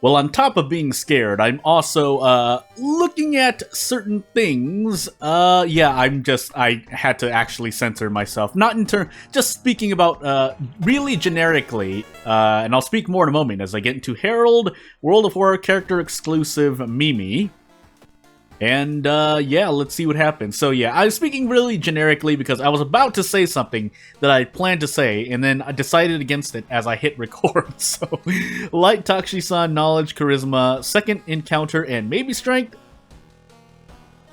Well, on top of being scared, I'm also looking at certain things. Yeah, I had to actually censor myself. Not in turn, just speaking about really generically, and I'll speak more in a moment as I get into Herald, World of Horror character exclusive Mimi. And, yeah, let's see what happens. So, yeah, I was speaking really generically because I was about to say something that I planned to say, and then I decided against it as I hit record. So, Light, Takshi-san, Knowledge, Charisma, Second Encounter, and maybe Strength.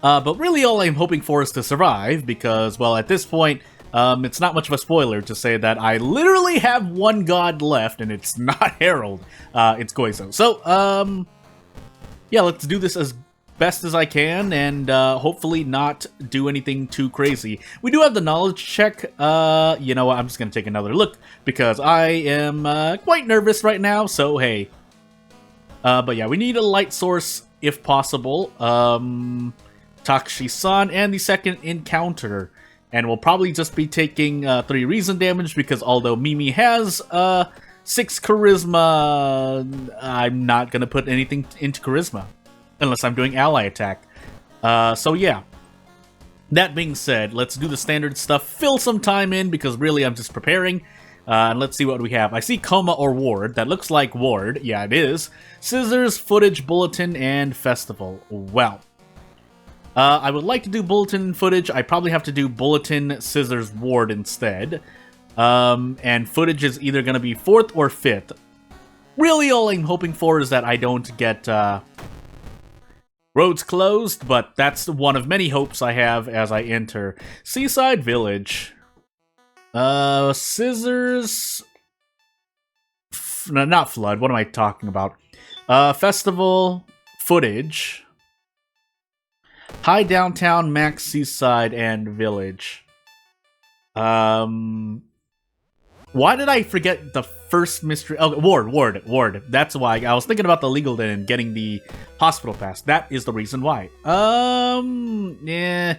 But really all I'm hoping for is to survive, because, well, at this point, it's not much of a spoiler to say that I literally have one god left, and it's not Herald. It's Goizo. So, yeah, let's do this as best as I can, and hopefully not do anything too crazy. We do have the knowledge check. You know what, I'm just gonna take another look, because I am quite nervous right now, so hey. But yeah, we need a light source, if possible. Takshi-san, and the second encounter. And we'll probably just be taking 3 reason damage, because although Mimi has 6 charisma, I'm not gonna put anything into charisma. Unless I'm doing ally attack. So yeah. That being said, let's do the standard stuff. Fill some time in, because really I'm just preparing. And let's see what we have. I see Coma or Ward. That looks like Ward. Yeah, it is. Scissors, Footage, Bulletin, and Festival. Well. I would like to do Bulletin and Footage. I probably have to do Bulletin, Scissors, Ward instead. And Footage is either going to be 4th or 5th. Really all I'm hoping for is that I don't get roads closed, but that's one of many hopes I have as I enter Seaside Village. Scissors... No, not Flood, what am I talking about? Festival, Footage, High Downtown, Max Seaside, and Village. Why did I forget the first mystery? Oh, Ward. That's why. I was thinking about the legal den and getting the hospital pass. That is the reason why. Yeah.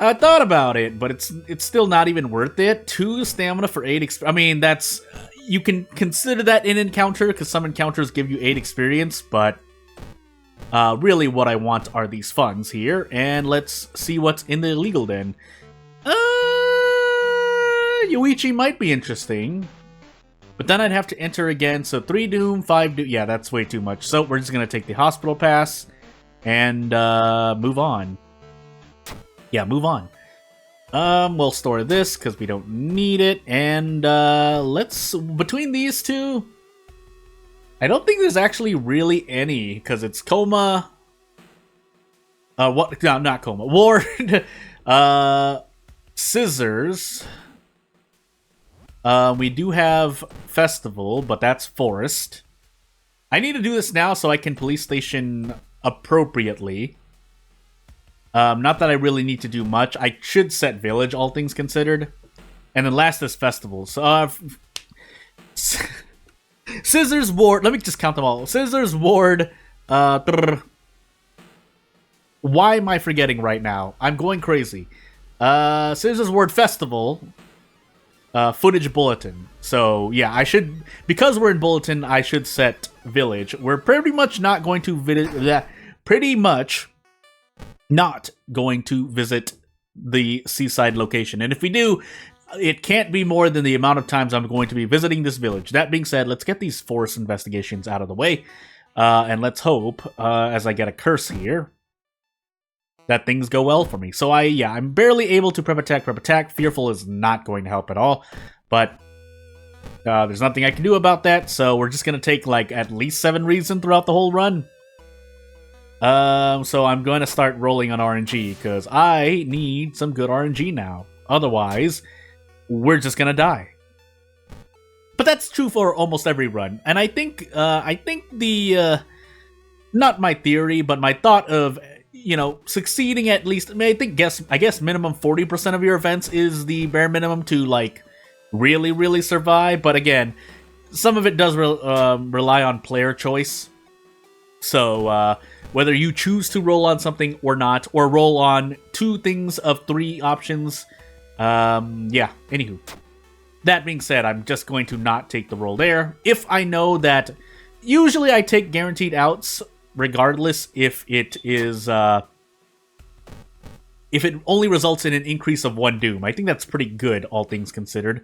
I thought about it, but it's still not even worth it. 2 stamina for 8 I mean, that's... You can consider that an encounter, because some encounters give you 8 experience, but... really what I want are these funds here, and let's see what's in the legal den. Yuichi might be interesting. But then I'd have to enter again, so 3 Doom, 5 Doom... Yeah, that's way too much. So we're just gonna take the hospital pass and move on. Yeah, move on. We'll store this, because we don't need it. And let's... Between these two... I don't think there's actually really any, because it's Coma... what? No, not Coma. Ward. Scissors... we do have Festival, but that's Forest. I need to do this now so I can police station appropriately. Not that I really need to do much. I should set Village, all things considered. And then last is Festival. So, Scissors, Ward... Let me just count them all. Scissors, Ward... Why am I forgetting right now? I'm going crazy. Scissors, Ward, Festival... Footage, Bulletin. So, yeah, I should... Because we're in Bulletin, I should set Village. We're pretty much not going to visit... Pretty much not going to visit the Seaside location. And if we do, it can't be more than the amount of times I'm going to be visiting this village. That being said, let's get these forest investigations out of the way. And let's hope, as I get a curse here, that things go well for me. So I'm barely able to prep attack. Fearful is not going to help at all. But there's nothing I can do about that, so we're just going to take, like, at least 7 reason throughout the whole run. So I'm going to start rolling on RNG, because I need some good RNG now. Otherwise, we're just going to die. But that's true for almost every run. And I think the... not my theory, but my thought of... You know, succeeding at least, I mean, I guess minimum 40% of your events is the bare minimum to, like, really survive. But again, some of it does rely on player choice. So, whether you choose to roll on something or not, or roll on 2 things of 3 options, yeah, anywho. That being said, I'm just going to not take the roll there. If I know that... usually I take guaranteed outs regardless if it is if it only results in an increase of 1 doom. I think that's pretty good, all things considered.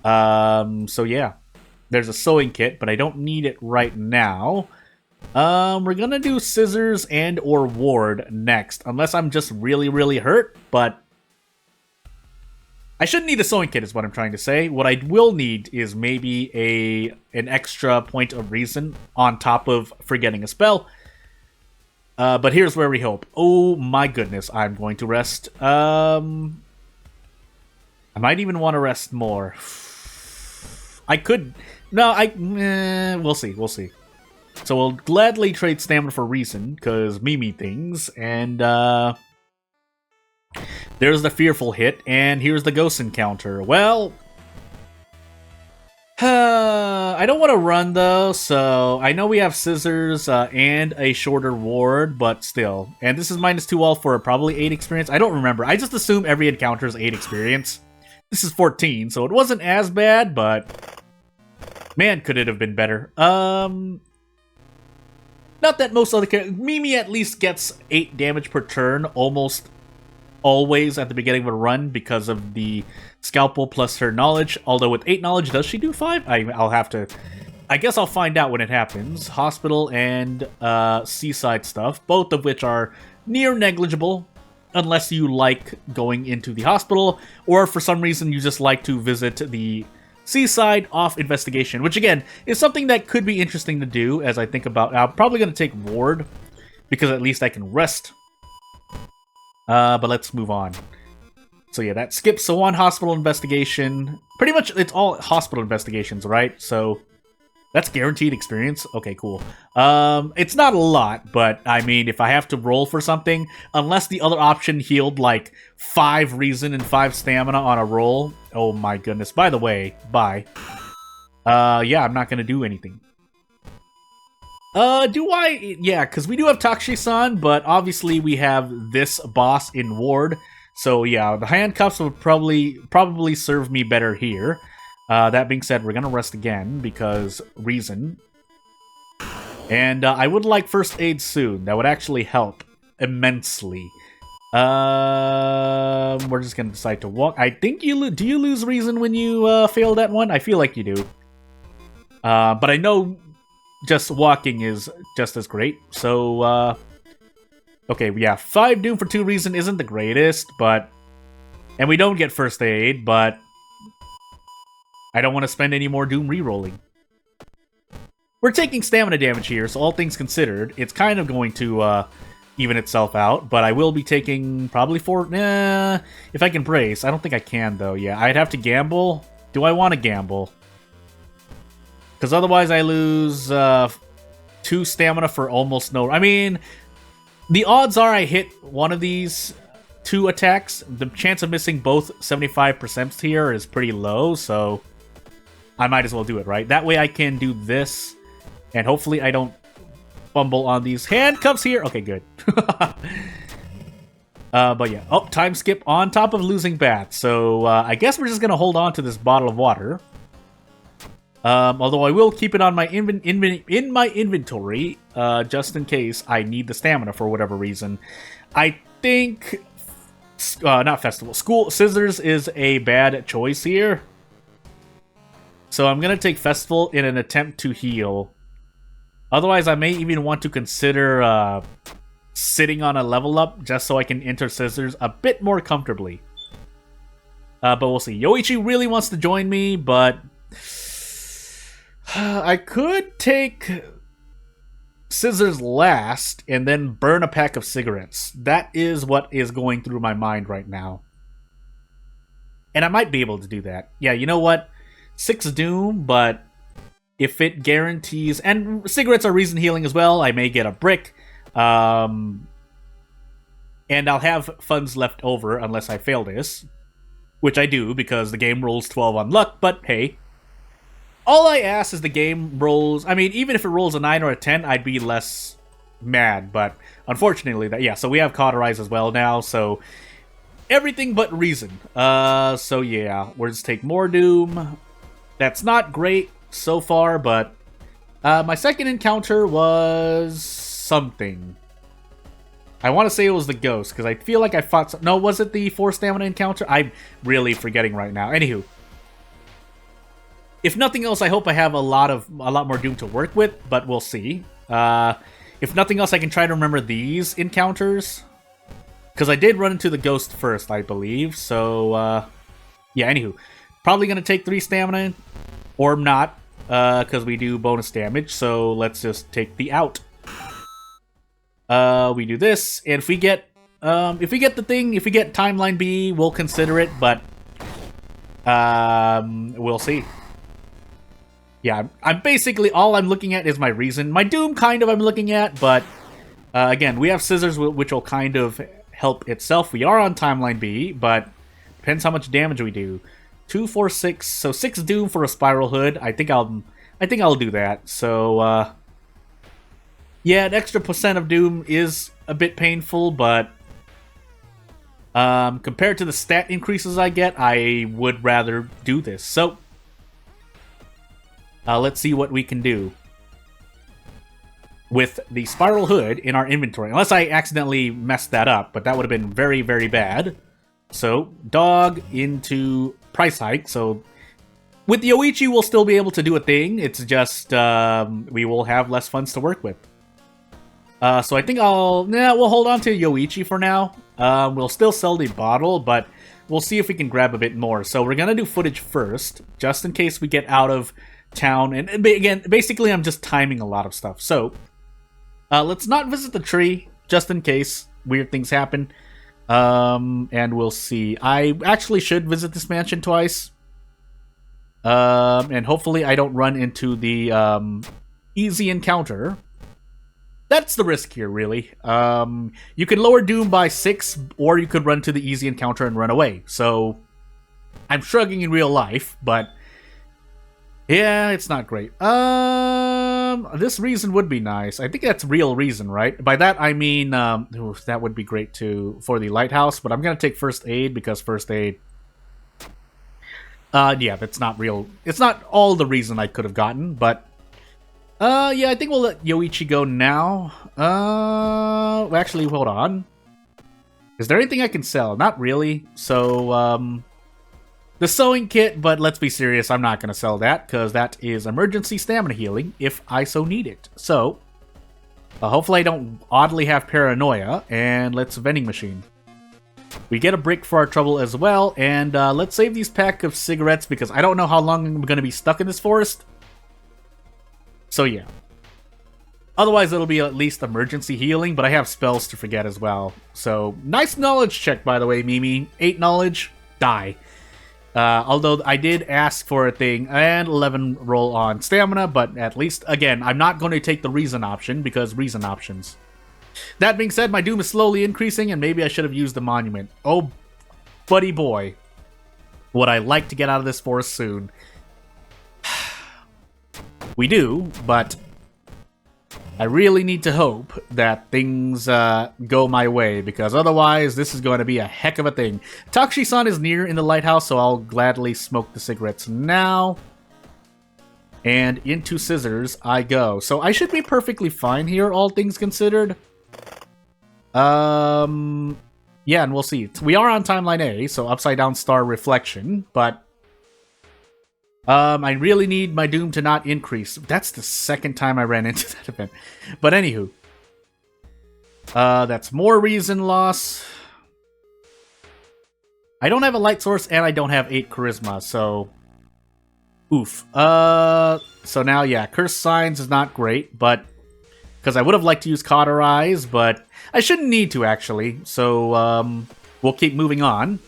So yeah, there's a sewing kit, but I don't need it right now. We're gonna do scissors and or ward next, unless I'm just really, really hurt, but I shouldn't need a sewing kit is what I'm trying to say. What I will need is maybe an extra point of reason on top of forgetting a spell. But here's where we hope. Oh my goodness, I'm going to rest. I might even want to rest more. I could... No, we'll see, we'll see. So we'll gladly trade stamina for reason, because Mimi things, and there's the fearful hit, and here's the ghost encounter. Well, I don't want to run, though, so I know we have scissors and a shorter ward, but still. And this is -2 all for probably 8 experience. I don't remember. I just assume every encounter is 8 experience. This is 14, so it wasn't as bad, but man, could it have been better. Not that most other characters... Mimi at least gets 8 damage per turn, almost always at the beginning of a run because of the scalpel plus her knowledge. Although with 8 knowledge, does she do 5? I'll have to... I guess I'll find out when it happens. Hospital and seaside stuff, both of which are near negligible, unless you like going into the hospital, or for some reason you just like to visit the seaside off investigation, which again is something that could be interesting to do as I think about. I'm probably going to take ward because at least I can rest. But let's move on. So yeah, that skips. So on hospital investigation, pretty much it's all hospital investigations, right? So that's guaranteed experience. Okay, cool. It's not a lot, but I mean, if I have to roll for something, unless the other option healed like 5 reason and 5 stamina on a roll. Oh my goodness. By the way, bye. Yeah, I'm not gonna do anything. Do I? Yeah, because we do have Takshi-san, but obviously we have this boss in ward. So yeah, the handcuffs would probably serve me better here. That being said, we're gonna rest again because reason. And I would like first aid soon. That would actually help immensely. We're just gonna decide to walk. I think do you lose reason when you fail that one? I feel like you do. But I know just walking is just as great. So okay, yeah, 5 doom for 2 reason isn't the greatest, but and we don't get first aid, but I don't want to spend any more doom re-rolling. We're taking stamina damage here, so all things considered, it's kind of going to even itself out, but I will be taking probably 4... if I can brace. I don't think I can, though. Yeah, I'd have to gamble. Do I want to gamble? Because otherwise I lose 2 stamina for almost no... I mean, the odds are I hit one of these 2 attacks. The chance of missing both 75% here is pretty low, so I might as well do it, right? That way I can do this, and hopefully I don't fumble on these handcuffs here. Okay, good. But yeah. Oh, time skip on top of losing bat. So I guess we're just going to hold on to this bottle of water. Although I will keep it on my in my inventory, just in case I need the stamina for whatever reason. I think... not festival. School scissors is a bad choice here. So I'm going to take festival in an attempt to heal. Otherwise, I may even want to consider sitting on a level up just so I can enter scissors a bit more comfortably. But we'll see. Yoichi really wants to join me, but I could take scissors last and then burn a pack of cigarettes. That is what is going through my mind right now. And I might be able to do that. Yeah, you know what? 6 doom, but if it guarantees... And cigarettes are reason healing as well. I may get a brick. And I'll have funds left over unless I fail this. Which I do, because the game rolls 12 on luck, but hey. All I ask is the game rolls... I mean, even if it rolls a 9 or a 10, I'd be less mad. But unfortunately, yeah, so we have Cauterize as well now, so... Everything but reason. So yeah, we'll just take more doom. That's not great so far, but My second encounter was something. I want to say it was the ghost, because I feel like I fought some... No, was it the 4 stamina encounter? I'm really forgetting right now. Anywho. If nothing else, I hope I have a lot more Doom to work with, but we'll see. If nothing else, I can try to remember these encounters. Because I did run into the ghost first, I believe. So, yeah, anywho. Probably going to take 3 stamina, or not, because we do bonus damage. So let's just take the out. We do this, and if we get the thing, if we get timeline B, we'll consider it, but we'll see. Yeah, I'm basically, all I'm looking at is my reason. My Doom kind of I'm looking at, but again, we have scissors, which will kind of help itself. We are on timeline B, but depends how much damage we do. 2, 4, 6, so 6 Doom for a spiral hood. I think I'll do that. So yeah, an extra % of Doom is a bit painful, but compared to the stat increases I get, I would rather do this. So, let's see what we can do with the Spiral Hood in our inventory. Unless I accidentally messed that up, but that would have been very, very bad. So, dog into price hike. So, with the Yoichi, we'll still be able to do a thing. It's just, we will have less funds to work with. So I think we'll hold on to Yoichi for now. We'll still sell the bottle, but we'll see if we can grab a bit more. So we're gonna do footage first, just in case we get out of town. And again, basically I'm just timing a lot of stuff. So, let's not visit the tree, just in case weird things happen. And we'll see. I actually should visit this mansion twice. And hopefully I don't run into the, easy encounter. That's the risk here, really. You could lower Doom by 6, or you could run to the easy encounter and run away. So, I'm shrugging in real life, but yeah, it's not great. This reason would be nice. I think that's real reason, right? By that, I mean, that would be great too for the lighthouse, but I'm gonna take first aid because first aid... yeah, that's not real. It's not all the reason I could have gotten, but... yeah, I think we'll let Yoichi go now. Actually, hold on. Is there anything I can sell? Not really. So, the sewing kit, but let's be serious, I'm not going to sell that, because that is emergency stamina healing, if I so need it. So, hopefully I don't oddly have paranoia, and let's vending machine. We get a brick for our trouble as well, and let's save these pack of cigarettes, because I don't know how long I'm going to be stuck in this forest. So yeah. Otherwise, it'll be at least emergency healing, but I have spells to forget as well. So, nice knowledge check, by the way, Mimi. 8 knowledge, die. Although I did ask for a thing, and 11 roll on stamina, but at least, again, I'm not going to take the reason option, because reason options. That being said, my Doom is slowly increasing, and maybe I should have used the monument. Oh, buddy boy. Would I like to get out of this forest soon? We do, but I really need to hope that things go my way, because otherwise this is going to be a heck of a thing. Takshi-san is near in the lighthouse, so I'll gladly smoke the cigarettes now. And into scissors I go. So I should be perfectly fine here, all things considered. Yeah, and we'll see. We are on timeline A, so upside down star reflection, but I really need my Doom to not increase. That's the second time I ran into that event. But anywho. That's more reason loss. I don't have a light source, and I don't have 8 charisma, so... Oof. So now, yeah, Curse Signs is not great, but... Because I would have liked to use Cauterize, but I shouldn't need to, actually. So, we'll keep moving on.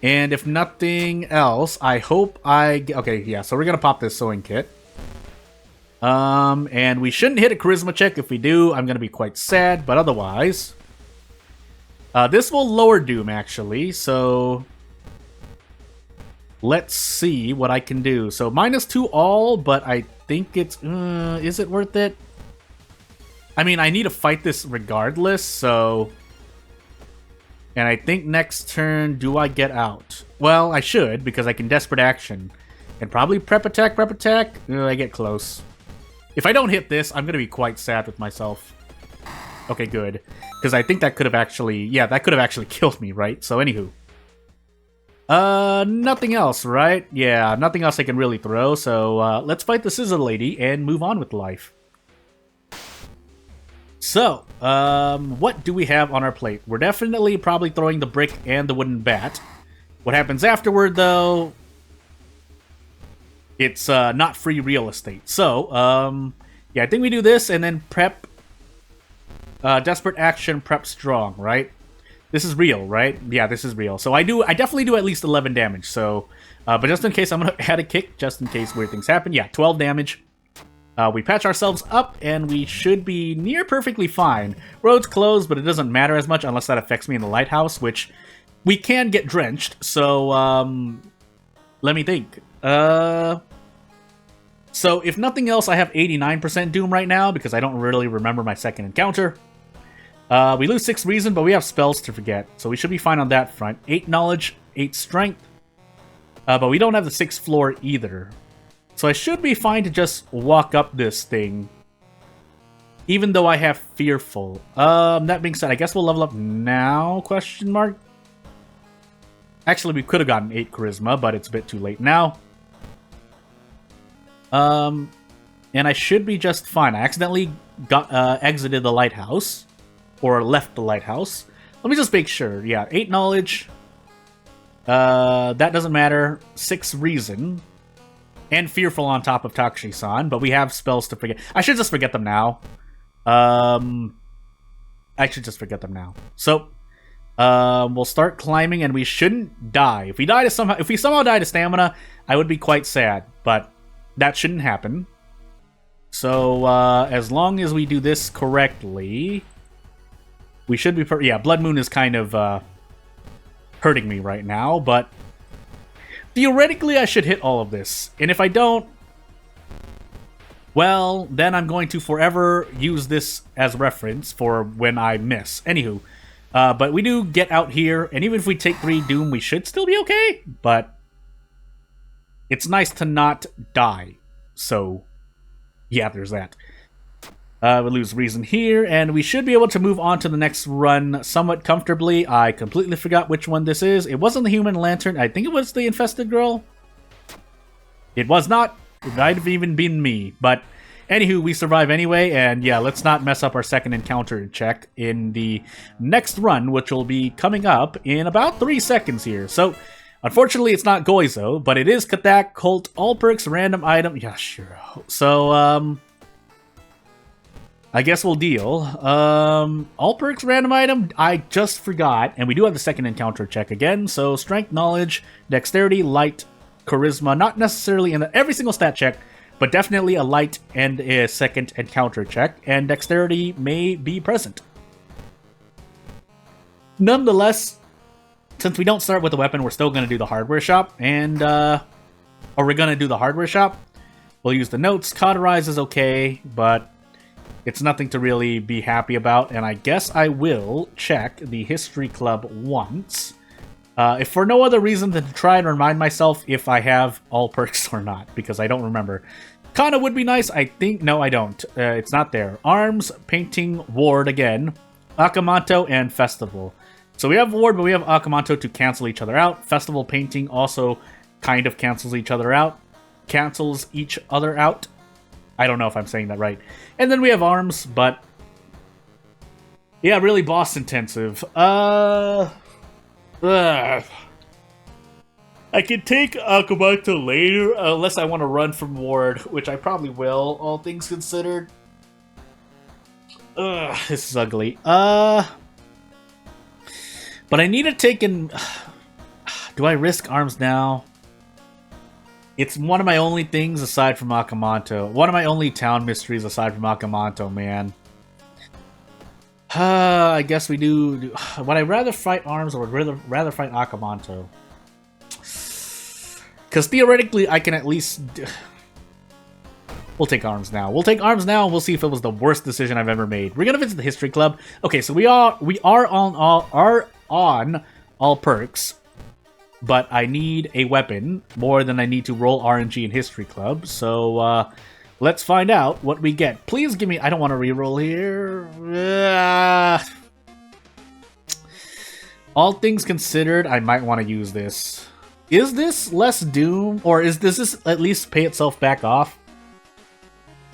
And if nothing else, I hope I... Okay, yeah, so we're going to pop this sewing kit. And we shouldn't hit a charisma check. If we do, I'm going to be quite sad, but otherwise... this will lower Doom, actually, so... Let's see what I can do. So, -2 all, but I think it's... is it worth it? I mean, I need to fight this regardless, so... And I think next turn, do I get out? Well, I should, because I can Desperate Action. And probably Prep Attack, I get close. If I don't hit this, I'm gonna be quite sad with myself. Okay, good. Because I think that could have actually... Yeah, that could have actually killed me, right? So, anywho. Nothing else, right? Yeah, nothing else I can really throw, so let's fight the Scissor Lady and move on with life. So, what do we have on our plate? We're definitely probably throwing the brick and the wooden bat. What happens afterward, though... It's not free real estate. So, yeah, I think we do this and then prep... desperate action, prep strong, right? This is real, right? Yeah, this is real. So I definitely do at least 11 damage. So, but just in case, I'm gonna add a kick, just in case weird things happen. Yeah, 12 damage. We patch ourselves up, and we should be near perfectly fine. Road's closed, but it doesn't matter as much unless that affects me in the lighthouse, which we can get drenched. So, let me think. So if nothing else, I have 89% Doom right now because I don't really remember my second encounter. We lose 6 reason, but we have spells to forget, so we should be fine on that front. 8 knowledge, 8 strength, but we don't have the 6th floor either. So I should be fine to just walk up this thing, even though I have fearful. That being said, I guess we'll level up now, question mark? Actually, we could have gotten 8 charisma, but it's a bit too late now. And I should be just fine. I accidentally exited the lighthouse. Or left the lighthouse. Let me just make sure. Yeah, 8 knowledge. That doesn't matter. 6 reason. And fearful on top of Takushi-san. But we have spells to forget. I should just forget them now. I should just forget them now. So, we'll start climbing and we shouldn't die. If we somehow die to stamina, I would be quite sad. But that shouldn't happen. So, as long as we do this correctly... We should be... Yeah, Blood Moon is kind of hurting me right now, but theoretically I should hit all of this. And if I don't, well, then I'm going to forever use this as reference for when I miss. Anywho, but we do get out here, and even if we take 3 Doom, we should still be okay, but it's nice to not die. So, yeah, there's that. We lose reason here, and we should be able to move on to the next run somewhat comfortably. I completely forgot which one this is. It wasn't the Human Lantern. I think it was the Infested Girl. It was not. It might have even been me. But, anywho, we survive anyway, and yeah, let's not mess up our second encounter check in the next run, which will be coming up in about 3 seconds here. So, unfortunately, it's not Goizo, but it is Kathak, Colt, All Perks, Random Item. Yeah, sure. So, I guess we'll deal. All Perks, Random Item, I just forgot. And we do have the second encounter check again. So, Strength, Knowledge, Dexterity, Light, Charisma. Not necessarily in every single stat check, but definitely a Light and a second encounter check. And Dexterity may be present. Nonetheless, since we don't start with a weapon, we're still going to do the hardware shop. And, or we're going to do the hardware shop. We'll use the notes. Cauterize is okay, but... it's nothing to really be happy about, and I guess I will check the History Club once. If for no other reason than to try and remind myself if I have all perks or not, because I don't remember. Kana would be nice, I think. No, I don't. It's not there. Arms, Painting, Ward again, Akamanto, and Festival. So we have Ward, but we have Akamanto to cancel each other out. Festival Painting also kind of cancels each other out. Cancels each other out. I don't know if I'm saying that right. And then we have arms, but... yeah, really boss intensive. I can take Akamanto later, unless I want to run from Ward, which I probably will, all things considered. This is ugly. But I need to take in... do I risk arms now? It's one of my only things aside from Akamanto. One of my only town mysteries aside from Akamanto, man. I guess we do... would I rather fight arms or would rather fight Akamanto? Because theoretically, I can at least... we'll take arms now. We'll take arms now, and we'll see if it was the worst decision I've ever made. We're gonna visit the History Club. Okay, so we are on all perks. But I need a weapon more than I need to roll RNG in History Club. So Let's find out what we get. Please give me... I don't want to reroll here. All things considered, I might want to use this. Is this less Doom? Or does this at least pay itself back off?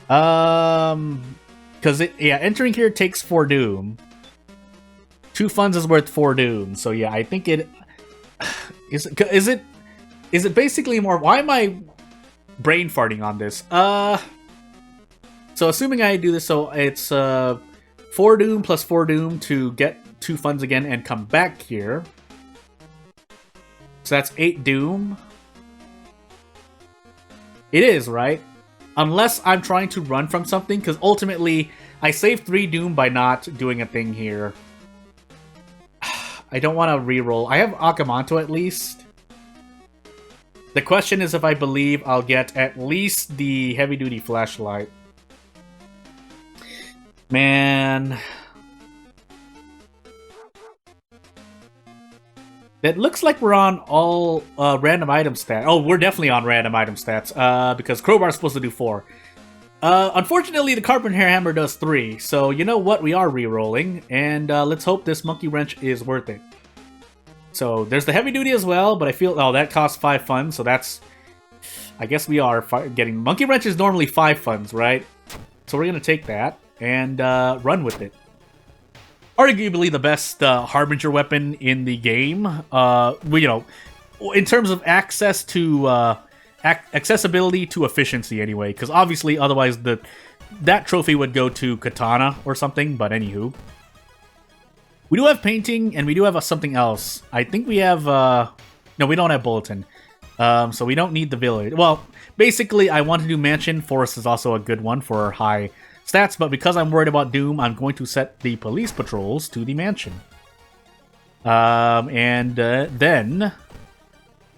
Because entering here takes 4 Doom. 2 funds is worth 4 Doom. So yeah, I think it... Is it basically more... Why am I brain farting on this? So assuming I do this, so it's 4 Doom plus 4 Doom to get 2 funds again and come back here. So that's 8 Doom. It is, right? Unless I'm trying to run from something, because ultimately I saved 3 Doom by not doing a thing here. I don't want to reroll. I have Akamanto at least. The question is if I believe I'll get at least the heavy-duty flashlight. Man. It looks like we're on all random item stats. Oh, we're definitely on random item stats, because Crowbar's supposed to do 4. Unfortunately, the Carpenter Hammer does 3, so you know what? We are re-rolling, and let's hope this Monkey Wrench is worth it. So, there's the Heavy Duty as well, but I feel... Oh, that costs 5 funds, so that's... I guess we are getting... Monkey Wrench is normally 5 funds, right? So we're going to take that and run with it. Arguably the best Harbinger weapon in the game. In terms of access to... accessibility to efficiency, anyway. Because obviously, otherwise, that trophy would go to Katana or something, but anywho. We do have painting, and we do have something else. I think we have... No, we don't have bulletin. So we don't need the village. Well, basically, I want to do mansion. Forest is also a good one for high stats, but because I'm worried about Doom, I'm going to set the police patrols to the mansion. Then...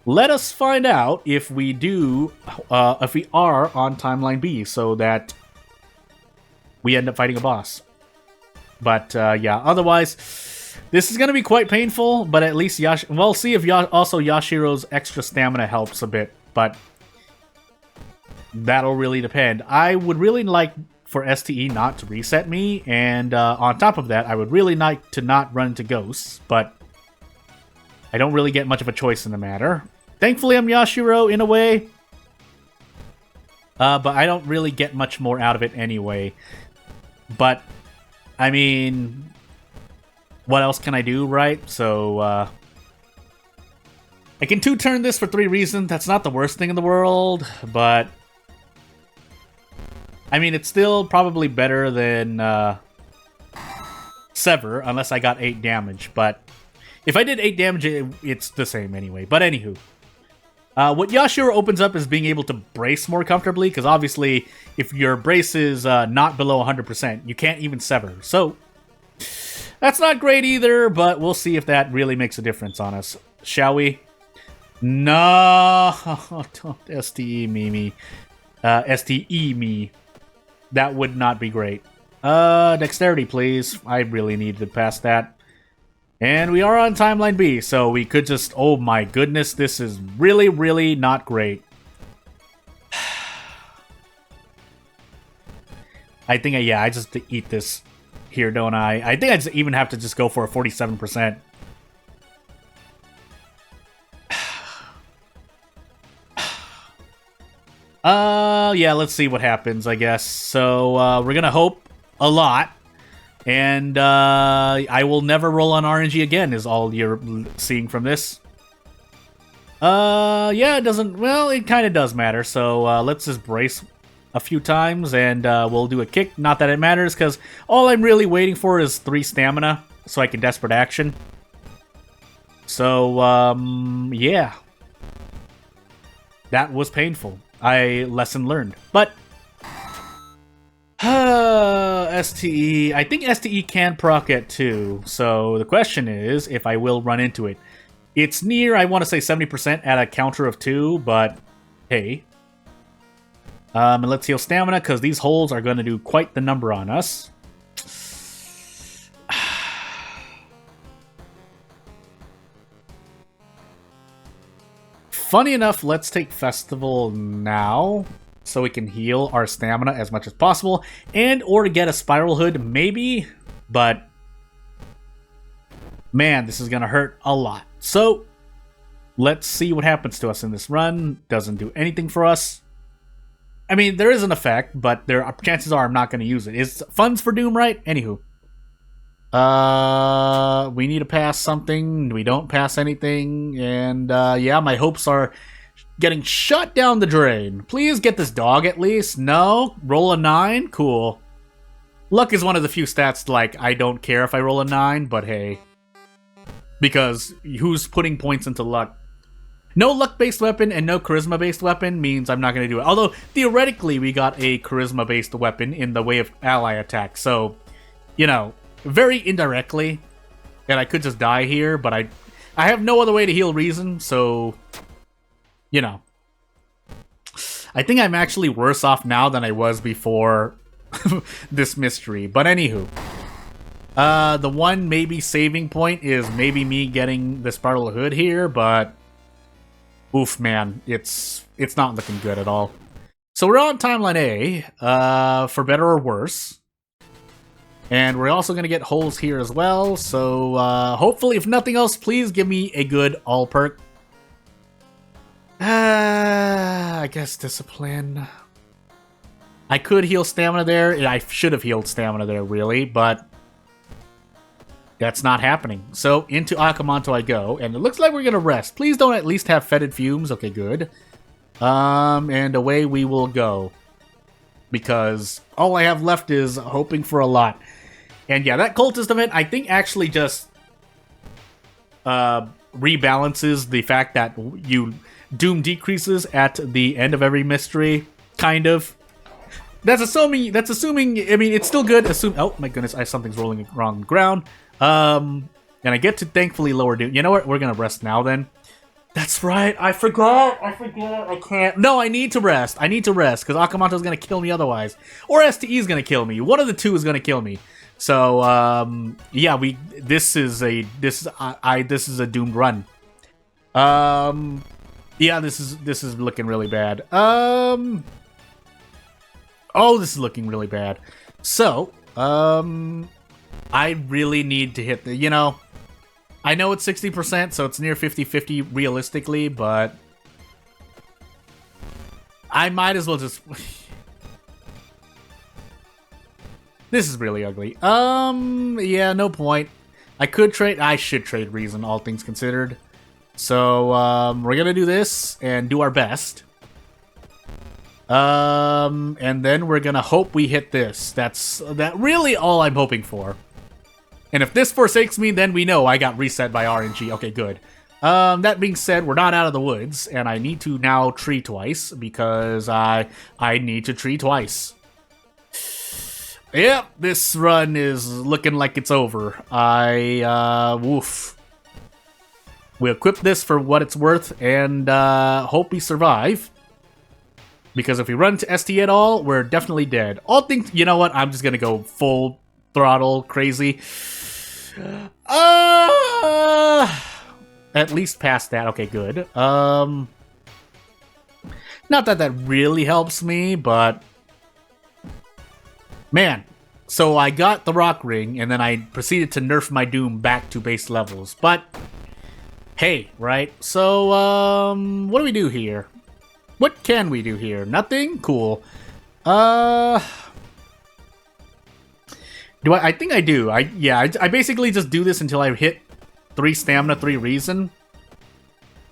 Let us find out if we if we are on Timeline B, so that we end up fighting a boss. But, yeah, otherwise, this is going to be quite painful, but at least we'll see if also Yashiro's extra stamina helps a bit, but that'll really depend. I would really like for STE not to reset me, and on top of that, I would really like to not run into ghosts, but I don't really get much of a choice in the matter. Thankfully, I'm Yashiro, in a way. But I don't really get much more out of it anyway. But, I mean... What else can I do, right? So, I can 2-turn this for 3 reasons. That's not the worst thing in the world, but... I mean, it's still probably better than, Sever, unless I got 8 damage, but... If I did 8 damage, it's the same anyway. But anywho. What Yashiro opens up is being able to brace more comfortably, because obviously, if your brace is not below 100%, you can't even sever. So, that's not great either, but we'll see if that really makes a difference on us. Shall we? No! Don't STE me. STE me. That would not be great. Dexterity, please. I really need to pass that. And we are on Timeline B, so we could just... Oh my goodness, this is really, really not great. I think, I just eat this here, don't I? I think I just even have to just go for a 47%. Yeah, let's see what happens, I guess. So, we're gonna hope a lot. And I will never roll on RNG again, is all you're seeing from this. Yeah, it doesn't... Well, it kind of does matter. So let's just brace a few times, and we'll do a kick. Not that it matters, because all I'm really waiting for is 3 stamina, so I can Desperate Action. So, yeah. That was painful. Lesson learned. But... STE. I think STE can proc at 2. So the question is if I will run into it. It's near, I want to say 70% at a counter of 2, but hey. And let's heal stamina, because these holes are going to do quite the number on us. Funny enough, let's take Festival now. so we can heal our stamina as much as possible, and or to get a spiral hood, maybe, but man, this is gonna hurt a lot. So let's see what happens to us in this run. Doesn't do anything for us. I mean, there is an effect, but chances are I'm not going to use it. Is funds for Doom right? Anywho. We need to pass something. We don't pass anything. And, yeah, my hopes are getting shot down the drain. Please get this dog at least. No? Roll a 9? Cool. Luck is one of the few stats, like, I don't care if I roll a 9, but hey. Because who's putting points into luck? No luck-based weapon and no charisma-based weapon means I'm not going to do it. Although, theoretically, we got a charisma-based weapon in the way of ally attack. So, you know, very indirectly. And I could just die here, but I have no other way to heal Reason, so, you know. I think I'm actually worse off now than I was before this mystery. But anywho. The one maybe saving point is maybe me getting the Spiral Hood here, but oof, man, it's not looking good at all. So we're on timeline A, for better or worse. And we're also going to get holes here as well, so hopefully, if nothing else, please give me a good all perk. I guess Discipline. I could heal stamina there. I should have healed stamina there, really, but that's not happening. So into Akamanto I go, and it looks like we're gonna rest. Please don't at least have fetid fumes. Okay, good. And away we will go, because all I have left is hoping for a lot. And yeah, that cultist event I think actually just rebalances the fact that Doom decreases at the end of every mystery, kind of. That's assuming. I mean, it's still good. Oh my goodness, something's rolling wrong ground. And I get to thankfully lower Doom. You know what? We're gonna rest now then. That's right. I forgot. I can't. No, I need to rest. Because Akamanto's gonna kill me otherwise, or STE is gonna kill me. One of the two is gonna kill me. So, yeah, this is a doomed run. Yeah, this is looking really bad. Oh, this is looking really bad. So, I really need to hit the, you know, I know it's 60%, so it's near 50-50 realistically, but I might as well just... This is really ugly. Yeah, no point. I should trade Reason, all things considered. So, we're gonna do this and do our best. And then we're gonna hope we hit this. That's really all I'm hoping for. And if this forsakes me, then we know I got reset by RNG. Okay, good. That being said, we're not out of the woods, and I need to now tree twice, because I need to tree twice. Yep, this run is looking like it's over. Woof. We equip this for what it's worth, and hope we survive. Because if we run to ST at all, we're definitely dead. All things, you know what? I'm just gonna go full throttle crazy. At least past that. Okay, good. Not that really helps me, but man. So I got the rock ring, and then I proceeded to nerf my Doom back to base levels. But hey, right? So what do we do here? What can we do here? Nothing? Cool. I think I do. I basically just do this until I hit 3 stamina, 3 reason.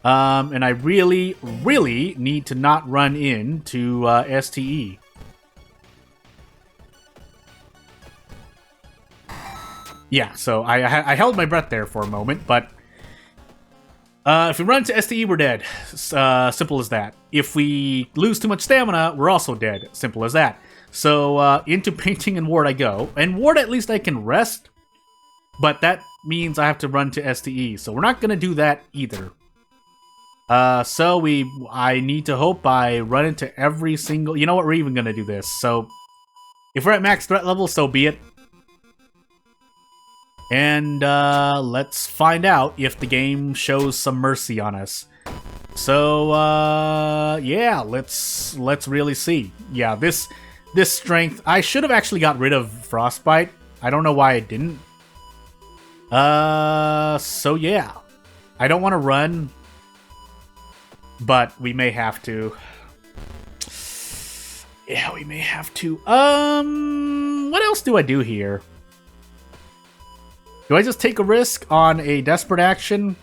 And I really, really need to not run into STE. Yeah, so I held my breath there for a moment, but if we run to STE, we're dead. Simple as that. If we lose too much stamina, we're also dead. Simple as that. So, into painting and ward I go. And ward, at least I can rest. But that means I have to run to STE. So we're not going to do that either. So I need to hope I run into every single... You know what? We're even going to do this. So, if we're at max threat level, so be it. And, let's find out if the game shows some mercy on us. So, yeah, let's really see. Yeah, this strength, I should have actually got rid of Frostbite. I don't know why I didn't. So yeah. I don't want to run, but we may have to. Yeah, we may have to. What else do I do here? Do I just take a risk on a desperate action?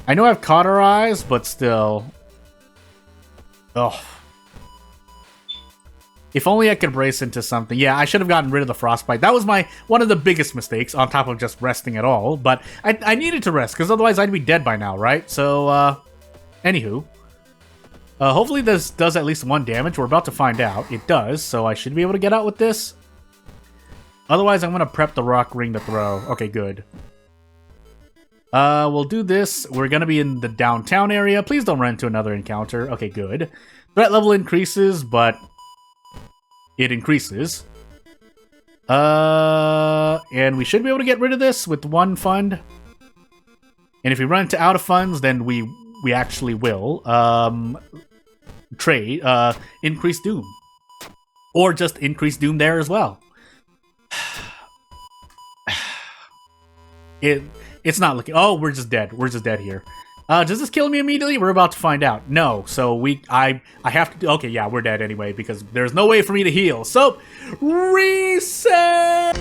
I know I've cauterized, but still. Oh. If only I could brace into something. Yeah, I should have gotten rid of the Frostbite. That was one of the biggest mistakes, on top of just resting at all. But I needed to rest, because otherwise I'd be dead by now, right? So, anywho. Hopefully this does at least 1 damage. We're about to find out. It does, so I should be able to get out with this. Otherwise, I'm going to prep the rock ring to throw. Okay, good. We'll do this. We're going to be in the downtown area. Please don't run into another encounter. Okay, good. Threat level increases, but it increases. And we should be able to get rid of this with 1 fund. And if we run into out of funds, then we actually will. Trade, increase Doom. Or just increase Doom there as well. It's not looking... Oh, we're just dead. We're just dead here. Does this kill me immediately? We're about to find out. No, so I have to do... Okay, yeah, we're dead anyway, because there's no way for me to heal. So, reset!